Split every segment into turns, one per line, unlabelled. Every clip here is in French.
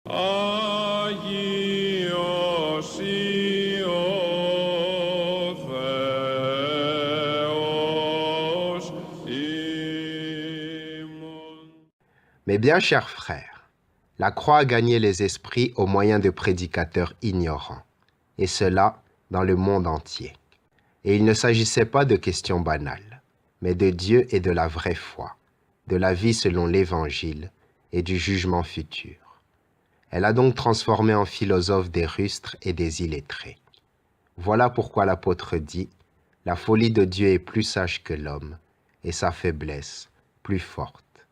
Αγίος ο Θεός ημών.
Mes bien chers frères, la croix a gagné les esprits au moyen de prédicateurs ignorants, et cela dans le monde entier. Et il ne s'agissait pas de questions banales, mais de Dieu et de la vraie foi, de la vie selon l'Évangile et du jugement futur. Elle a donc transformé en philosophes des rustres et des illettrés. Voilà pourquoi l'apôtre dit « La folie de Dieu est plus sage que l'homme, et sa faiblesse plus forte. »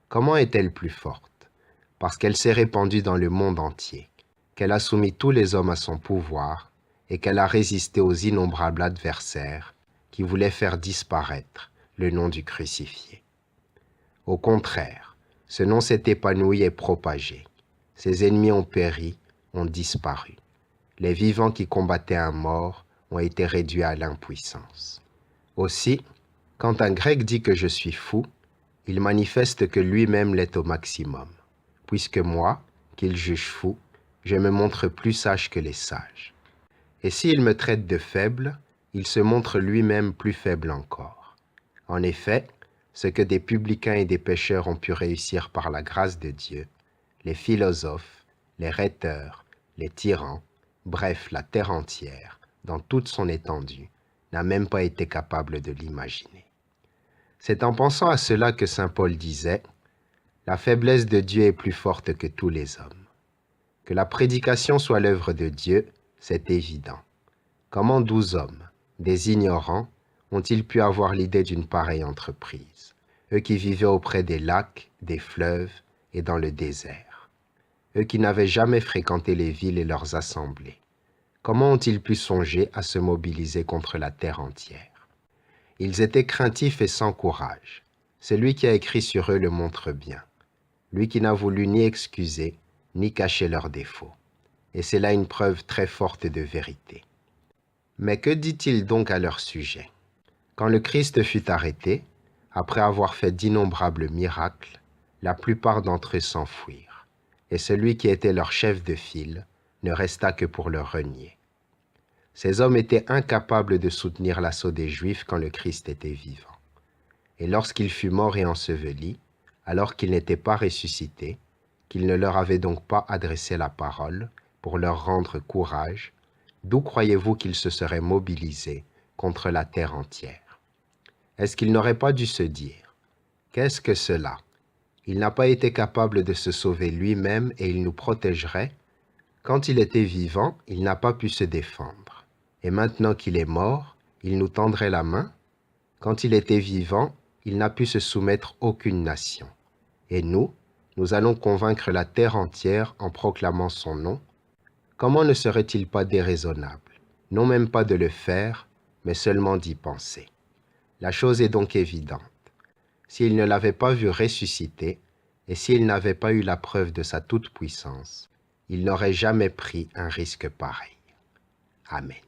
Comment est-elle plus forte? Parce qu'elle s'est répandue dans le monde entier, qu'elle a soumis tous les hommes à son pouvoir et qu'elle a résisté aux innombrables adversaires qui voulaient faire disparaître le nom du crucifié. Au contraire, ce nom s'est épanoui et propagé. Ses ennemis ont péri, ont disparu. Les vivants qui combattaient un mort ont été réduits à l'impuissance. Aussi, quand un Grec dit que je suis fou, il manifeste que lui-même l'est au maximum, puisque moi, qu'il juge fou, je me montre plus sage que les sages. Et s'il me traite de faible, il se montre lui-même plus faible encore. En effet, ce que des publicains et des pécheurs ont pu réussir par la grâce de Dieu, les philosophes, les rhéteurs, les tyrans, bref, la terre entière, dans toute son étendue, n'a même pas été capable de l'imaginer. C'est en pensant à cela que saint Paul disait « La faiblesse de Dieu est plus forte que tous les hommes. » Que la prédication soit l'œuvre de Dieu, c'est évident. Comment 12 hommes, des ignorants, ont-ils pu avoir l'idée d'une pareille entreprise, eux qui vivaient auprès des lacs, des fleuves et dans le désert? Eux qui n'avaient jamais fréquenté les villes et leurs assemblées, comment ont-ils pu songer à se mobiliser contre la terre entière? Ils étaient craintifs et sans courage. Celui qui a écrit sur eux le montre bien. Lui qui n'a voulu ni excuser, ni cacher leurs défauts. Et c'est là une preuve très forte de vérité. Mais que dit-il donc à leur sujet? Quand le Christ fut arrêté, après avoir fait d'innombrables miracles, la plupart d'entre eux s'enfuirent. Et celui qui était leur chef de file ne resta que pour le renier. Ces hommes étaient incapables de soutenir l'assaut des Juifs quand le Christ était vivant. Et lorsqu'il fut mort et enseveli, alors qu'il n'était pas ressuscité, qu'il ne leur avait donc pas adressé la parole pour leur rendre courage, d'où croyez-vous qu'ils se seraient mobilisés contre la terre entière? Est-ce qu'ils n'auraient pas dû se dire « Qu'est-ce que cela ? Il n'a pas été capable de se sauver lui-même et il nous protégerait. Quand il était vivant, il n'a pas pu se défendre. Et maintenant qu'il est mort, il nous tendrait la main. Quand il était vivant, il n'a pu se soumettre aucune nation. Et nous allons convaincre la terre entière en proclamant son nom. Comment ne serait-il pas déraisonnable, non même pas de le faire, mais seulement d'y penser? La chose est donc évidente. S'il ne l'avait pas vu ressusciter, et s'il n'avait pas eu la preuve de sa toute-puissance, il n'aurait jamais pris un risque pareil. Amen.